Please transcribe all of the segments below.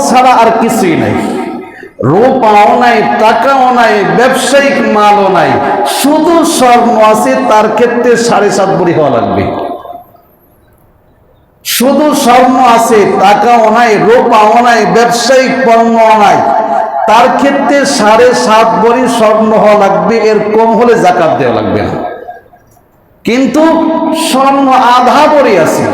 ছাড়া আর কিছুই নাই, রূপাও নাই, টাকাও নাই, ব্যবসায়িক মালও নাই, শুধু স্বর্ণ আছে, তার ক্ষেত্রে 7.5 ভরি হওয়া লাগবে। শুধু স্বর্ণ আছে, টাকাও নাই, রূপাও নাই, ব্যবসায়িক পণ্যও নাই, তার ক্ষেত্রে 7.5 ভরি স্বর্ণ হওয়া লাগবে, এর কম হলে যাকাত দেওয়া লাগবে না। কিন্তু স্বর্ণ আধা ভরি আছে,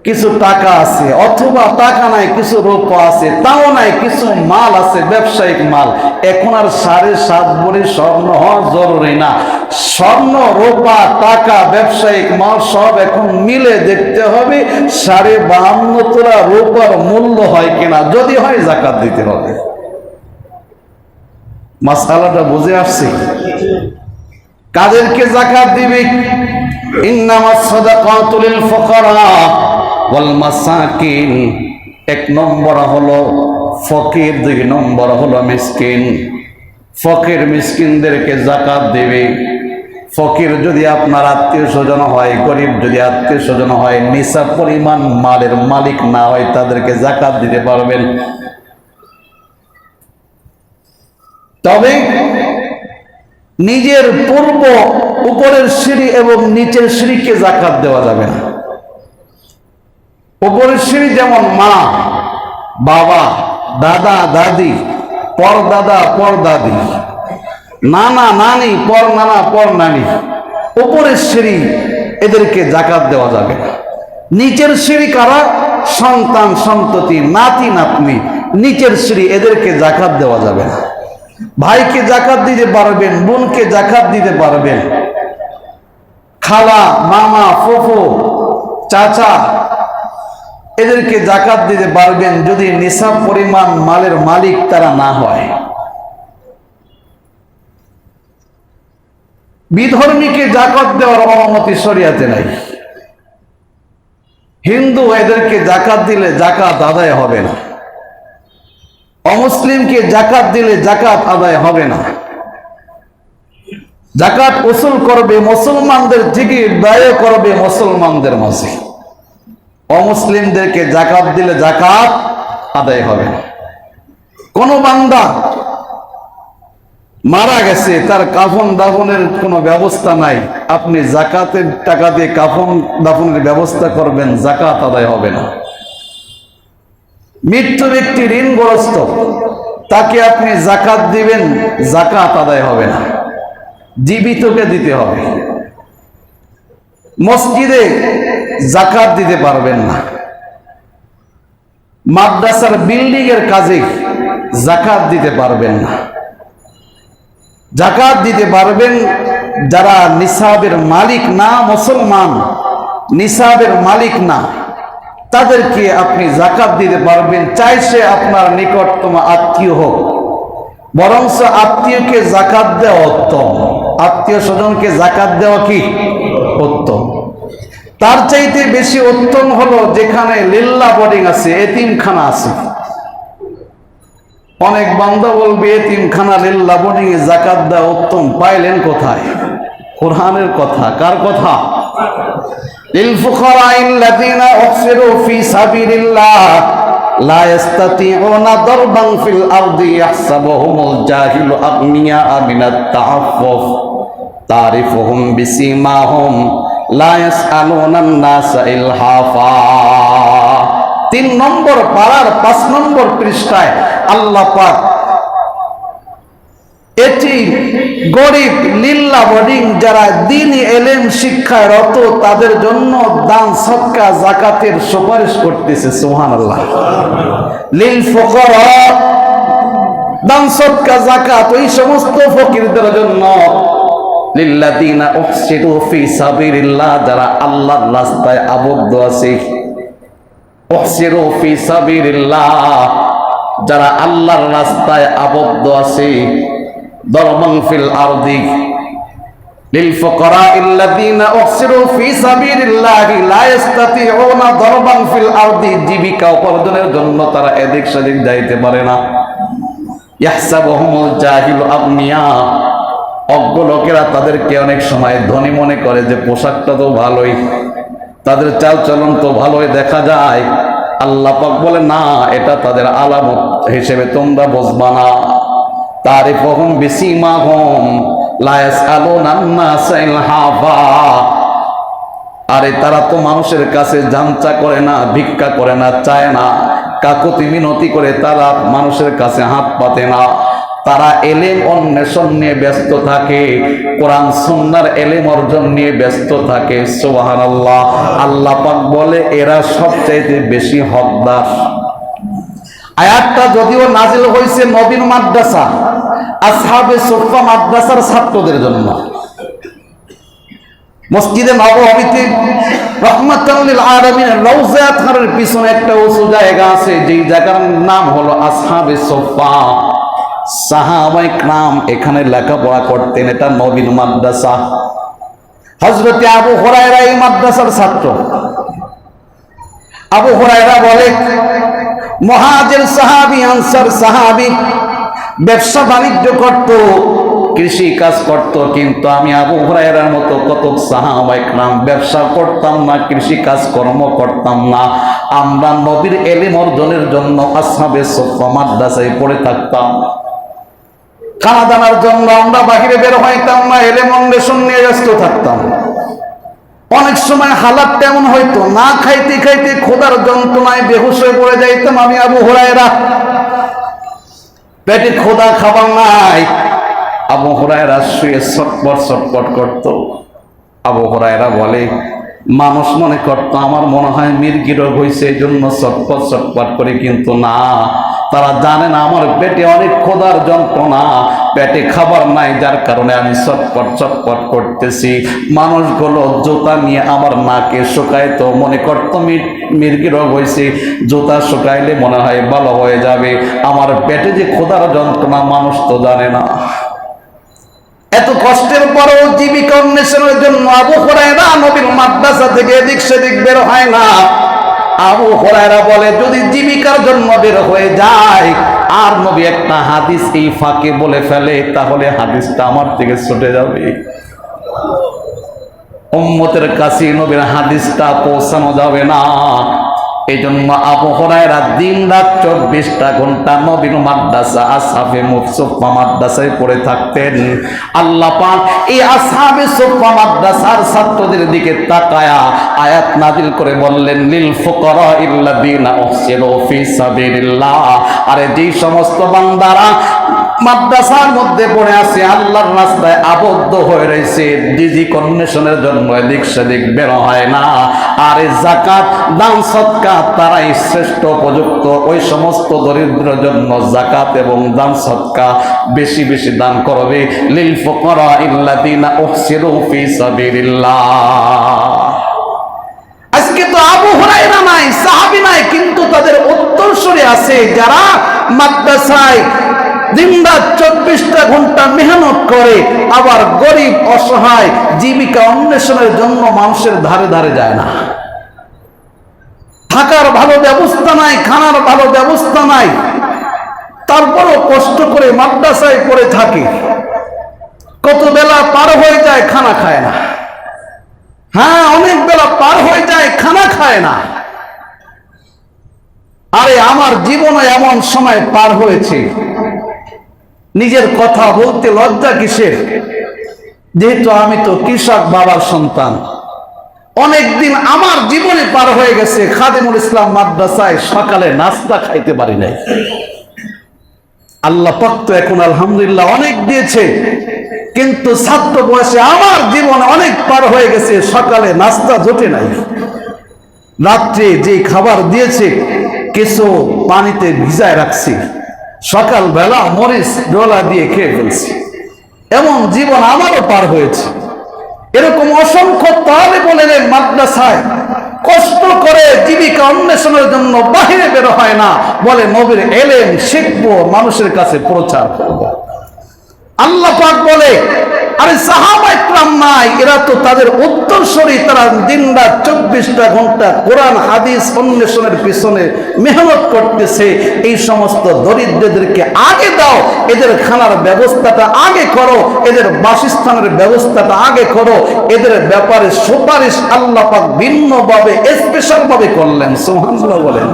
কিছু টাকা আছে, অথবা টাকা নাই কিছু রূপা আছে, তাও নাই কিছু মাল আছে, ব্যবসায়িক মাল, এখন আর 7.5 ভরি স্বর্ণ হওয়া জরুরি না। স্বর্ণ, রূপা, টাকা, ব্যবসায়িক মাল সব এখন মিলে দেখতে হবে 52.5 তোলা রূপার মূল্য হয় কিনা, যদি হয় যাকাত দিতে হবে। মাসআলাটা বুঝে আসছে? কাদেরকে যাকাত দিবে? ইন্নামাস সাদাকাতু লিল ফুকারা ওয়াল মাসাকিন। 1 নম্বর হলো ফকির, 2 নম্বর হলো মিসকিন। ফকির মিসকিনদেরকে যাকাত দিবে। ফকির যদি আপনার আত্মীয় স্বজন হয়, গরিব যদি আত্মীয় স্বজন হয়, নিসাব পরিমাণ মালের মালিক না হয়, তাদেরকে যাকাত দিতে পারবেন। তবে নিজের পূর্ব উপরের সিঁড়ি এবং নিচের সিঁড়িকে যাকাত দেওয়া যাবে না। উপরের সিঁড়ি যেমন মা, বাবা, দাদা, দাদি, পরদাদা, পরদাদি, নানা, নানি, পর নানা, পর নানি, উপরের সিঁড়ি এদেরকে যাকাত দেওয়া যাবে না। নিচের সিঁড়ি কারা? সন্তান, সন্ততি, নাতি, নাতনি, নিচের সিঁড়ি, এদেরকে যাকাত দেওয়া যাবে না। ভাইকে যাকাত দিতে পারবেন, বোনকে যাকাত দিতে পারবেন, খালা, মামা, ফুফু, চাচা, এদেরকে যাকাত দিতে পারবেন যদি নিসাব পরিমাণ মালের মালিক তারা না হয়। বিধর্মীকে যাকাত দেওয়ার অনুমতি শরিয়াতে নাই। হিন্দু, এদেরকে যাকাত দিলে যাকাত আদায় হবে না। অমুসলিমকে যাকাত দিলে যাকাত আদায় হবে না। যাকাত উসুল করবে মুসলমানদের থেকে, ব্যয় করবে মুসলমানদের মাঝে। অমুসলিমদেরকে যাকাত দিলে যাকাত আদায় হবে না। কোন বান্দা মারা গেছে, তার কাফন দাফনের কোনো ব্যবস্থা নাই, আপনি যাকাতের টাকা দিয়ে কাফন দাফনের ব্যবস্থা করবেন, যাকাত আদায় হবে না। মৃত্যু ব্যক্তি ঋণগ্রস্ত, তাকে আপনি যাকাত দিবেন, যাকাত আদায় হবে না, জীবিতকে দিতে হবে। মসজিদে যাকাত দিতে পারবেন না। মাদ্রাসার বিল্ডিং এর কাজে যাকাত দিতে পারবেন না। যাকাত দিতে পারবেন যারা নিসাবের মালিক না, মুসলমান নিসাবের মালিক না, তাদেরকে আপনি যাকাত দিতে পারবেন, চাই সে আপনার নিকটতম আত্মীয় হোক। বরঞ্চ আত্মীয়কে যাকাত দেওয়া উত্তম, আত্মীয় স্বজনকে যাকাত দেওয়া কি উত্তম। তার চাইতে বেশি উত্তম হলো যেখানে লিল্লাহ বোর্ডিং আছে, এতিমখানা আছে। অনেক বান্দা বলবে এতিমখানা, লিল্লাহ বোর্ডিং এ যাকাত দেওয়া উত্তম। পাইলেন কোথায়? কোরআনের কথা। কার কথা? লিল ফুকারাইল্লাযীনা উহসিরু ফি সাবিলিল্লাহ লা ইস্তাতিউনা দারবান ফিল আরদি ইয়াহসাবুহুমুল জাহিলু আগনিয়া মিনাত তাআফফুফ তারিফুহুম বিসীমাহুম লা ইয়াসআলুনান নাসা ইলহাফা। 3 নম্বর পারার 5 নম্বর পৃষ্ঠায় আল্লাহ পাক এটি গরিব লিল্লাহ বোর্ডিং যারা দ্বীনি ইলম শিক্ষায় রত, তাদের জন্য দান সদকা যাকাতের সুপারিশ করতেছে। সুবহানাল্লাহ। লিল ফুকারা, দান সদকা যাকাত ওই সমস্ত ফকিরদের জন্য, লিল্লাযীনা উহসিরু ফি সাবিলিল্লাহ, যারা আল্লাহর রাস্তায় আবদ্ধ আছে। উহসিরু ফি সাবিলিল্লাহ, যারা আল্লাহর রাস্তায় আবদ্ধ আছে। দরবান ফিল আরদি লিল ফুকারাইল্লাযীনা উহসিরু ফি সাবিলিল্লাহি লা ইস্তাতিউনা দরবান ফিল আরদি, জীবিকা উপার্জনের জন্য তারা এদিক সেদিক যাইতে পারে না। ইয়াহসাবুহুমুল জাহিলু আগনিয়া, অজ্ঞ লোকেরা তাদেরকে অনেক সময় ধনী মনে করে যে পোশাকটা তো ভালোই, তাদের চাল চলন তো ভালোই দেখা যায়, আল্লাহ পাক বলে না, এটা তাদের আলামত হিসেবে তোমরা বুঝবা না। তারিফুহুম বিসীমাহুম লা ইয়াসআলুনা আন-নাসা ইলহাফা। আরে তারা তো মানুষের কাছে জানচা করে না, ভিক্ষা করে না, চায় না, কাকুতি মিনতি করে তারা মানুষের কাছে হাত পাতে না। তারা এলেম অন্বেষণ নিয়ে ব্যস্ত থাকে, কোরআন সুন্নাহর এলেম অর্জন নিয়ে ব্যস্ত থাকে। সুবহানাল্লাহ। আল্লাহ পাক বলে এরা সবচাইতে বেশি হকদার। আয়াতটা যদিও নাজিল হয়েছে নবীন মাদ্রাসা আসহাবে সুফফা মাদ্রাসার ছাত্রদের জন্য। মসজিদে নববীতে রাহমাতাল লিল আলামিন রওজা থারের পিছনে একটা উঁচু জায়গা আছে, যেই জায়গার নাম হলো আসহাবে সুফফা। সাহাবায়ে কেরাম এখানে লেখাপড়া করতেন। এটা নবীন মাদ্রাসা। হযরত আবু হুরায়রা এই মাদ্রাসার ছাত্র। আবু হুরায়রা বলে, মুহাজির সাহাবী, আনসার সাহাবী ব্যবসা বাণিজ্য করত, কৃষি কাজ করত, কিন্তু আমি আবু হুরায়রার মতো কত সাহাবায়ে কেরাম ব্যবসা করতাম না, কৃষি কাজ কর্ম করতাম না। আমরা নবীর ইলম অর্জনের জন্য আসহাবে সুফফা মাদ্রাসায় পড়ে থাকতাম। খানা দানার জন্য আমরা বাহিরে বের হইতাম না, ইলম অন্বেষণ নিয়ে ব্যস্ত থাকতাম। অনেক সময় হালাত তেমন হইতো, না খাইতে খাইতে ক্ষুধার যন্ত্রণায় বেহুশ হয়ে পড়ে যাইতাম আমি আবু হুরায়রা। পেটে ক্ষুধা, খাবার নাই। আবু হুরায়রা শুয়ে ছটপট ছটপট করত। আবু হুরায়রা বলে, মানুষ মনে করতো আমার মনে হয় মির্গি রোগ হয়েছে, এই জন্য ছটপট ছটপট করে, কিন্তু না, তারা জানে না আমার পেটে অনেক ক্ষুধার যন্ত্রণা, পেটে খাবার নাই, যার কারণে আমি ছটপট ছটপট করতেছি। মানুষগুলো জুতা নিয়ে আমার নাকে শুকাইতো, মনে করতো মির্গি রোগ হয়েছে, জুতা শুকাইলে মনে হয় ভালো হয়ে যাবে। আমার পেটে যে ক্ষুধার যন্ত্রণা মানুষ তো জানে না। এত কষ্টের পরেও জীবিকা অন্বেষণের জন্য আবু হুরায়রা নবীর মাদ্রাসা থেকে এদিক সেদিক বের হয় না। আবু হুরায়রা বলে, যদি জীবিকার জন্য বের হয়ে যায় আর নবী একটা হাদিস এই ফাঁকে বলে ফেলে, তাহলে হাদিসটা আমার থেকে ছুটে যাবে। উম্মতের কাছে নবীর হাদিসটা পৌঁছানো যাবে না। এই জন্য আবু হুরায়রা দিন রাত 24টা ঘন্টা নবীর মাদ্রাসা আসহাবে সুফফা মাদ্রাসায় পড়ে থাকতেন। আল্লাহ পাক এই আসহাবে সুফফা মাদ্রাসার ছাত্রদের দিকে তাকায়া আয়াত নাযিল করে বললেন, লিল ফুকারা ইল্লাযিনা উহসিরু ফি সাবিলিল্লাহ। আরে যেই সমস্ত বান্দারা মাদ্রাসার মধ্যে পড়ে আছে, আল্লাহর রাস্তায় আবদ্ধ হয়ে রয়েছে, দিজি কন্ডিশনের জন্য এদিক সেদিক বের হয় না, আর যাকাত দান সদকা তারাই শ্রেষ্ঠ উপযুক্ত। ওই সমস্ত দরিদ্রের জন্য যাকাত এবং দান সদকা বেশি বেশি দান করবে। লিল ফুকারা ইল্লাযিনা উহসিরু ফি সাবিলিল্লাহ। আজকে তো আবু হুরায়রা নাই, সাহাবী নাই, কিন্তু তাদের উত্তরসূরি আছে যারা মাদ্রাসায় দিনরাত 24টা ঘন্টা মেহনত করে, আবার গরিব অসহায় জীবিকা অন্বেষণের জন্য মানুষের ধারে ধারে যায় না। থাকার ভালো ব্যবস্থা নাই, খানার ভালো ব্যবস্থা নাই, তারপরও কষ্ট করে মাদ্রাসায় পড়ে থাকে। কত বেলা পার হয়ে যায়, খানা খায় না। হ্যাঁ, অনেক বেলা পার হয়ে যায়, খানা খায় না। আরে আমার জীবনে এমন সময় পার হয়েছে, নিজের কথা বলতে লজ্জা কিসের, যেহেতু আমি তো কৃষক বাবার সন্তান। অনেকদিন আমার জীবনে পার হয়ে গেছে, খাদিমুল ইসলাম মাদ্রাসায় সকালে নাস্তা খাইতে পারি নাই। আল্লাহ পাক তো এখন আলহামদুলিল্লাহ অনেক দিয়েছে, কিন্তু ছাত্র বয়সে আমার জীবনে অনেক পার হয়ে গেছে, সকালে নাস্তা জোটে নাই। রাত্রে যে খাবার দিয়েছে কিছু পানিতে ভিজায় রাখছি, সকালবেলা মরিচ ডলা দিয়ে খেয়ে ফেলছি। এমন জীবন আমারও পার হয়েছে। এরকম অসংখ্য তালেব ইলম মাদ্রাসায় কষ্ট করে জীবিকা অন্বেষণের জন্য বাহিরে বের হয় না, বলে নবীর ইলম শিখবো, মানুষের কাছে প্রচার করব। আল্লাহ পাক বলে আরে সাহাবা ইকরাম নাই, এরা তো তাদের উত্তরসূরি, তারা দিনরাত 24টা ঘন্টা কোরআন হাদিস অন্বেষণের পিছনে মেহনত করতেছে। এই সমস্ত দরিদ্রদেরকে আগে দাও, এদের খানার ব্যবস্থাটা আগে করো, এদের বাসস্থানের ব্যবস্থাটা আগে করো, এদের ব্যাপারে সুপারিশ আল্লাহ পাক ভিন্নভাবে স্পেশাল ভাবে করলেন। সুবহানাল্লাহ বলেন।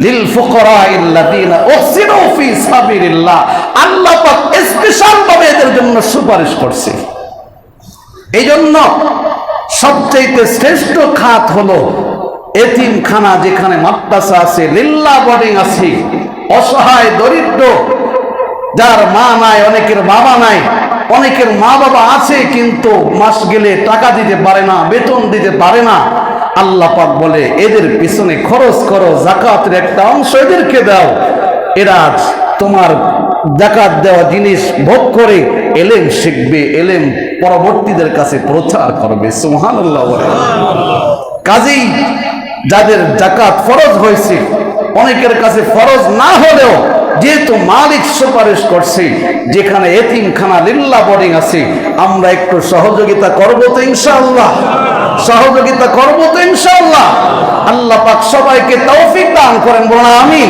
লিল ফুকারাইল্লাযীনা উহসিনু ফি সাবিলিল্লাহ, আল্লাহ পাক স্পেশাল ভাবে এদের জন্য সুপারিশ করছে। এই জন্য সবচেয়ে শ্রেষ্ঠ খাত হলো এতিমখানা, যেখানে মাদ্রাসা আছে, লিল্লাহ বোর্ডিং আছে, অসহায় দরিদ্র যার মা নাই, অনেকের বাবা নাই, অনেকের মা বাবা আছে কিন্তু মাস গেলে টাকা দিতে পারে না, বেতন দিতে পারে না। আল্লাহ পাক বলে এদের পিছনে খরচ করো, যাকাতের একটা অংশ এদেরকে দাও, এরা তোমার যাকাত দেওয়া জিনিস ভোগ করে এলেম শিখবে, এলেম পরবর্তীদের কাছে প্রচার করবে। সুবহানাল্লাহ। কাজেই যাদের যাকাত ফরজ হয়েছে, অনেকের কাছে ফরজ না হলেও যেহেতু মালিক সুপারিশ করছে, যেখানে এতিমখানা লিল্লাহ বোর্ডিং আছে, আমরা একটু সহযোগিতা করব তো ইনশাআল্লাহ, সহযোগিতা করব তো ইনশাআল্লাহ। আল্লাহ পাক সবাইকে তৌফিক দান করেন, বলুন আমিন।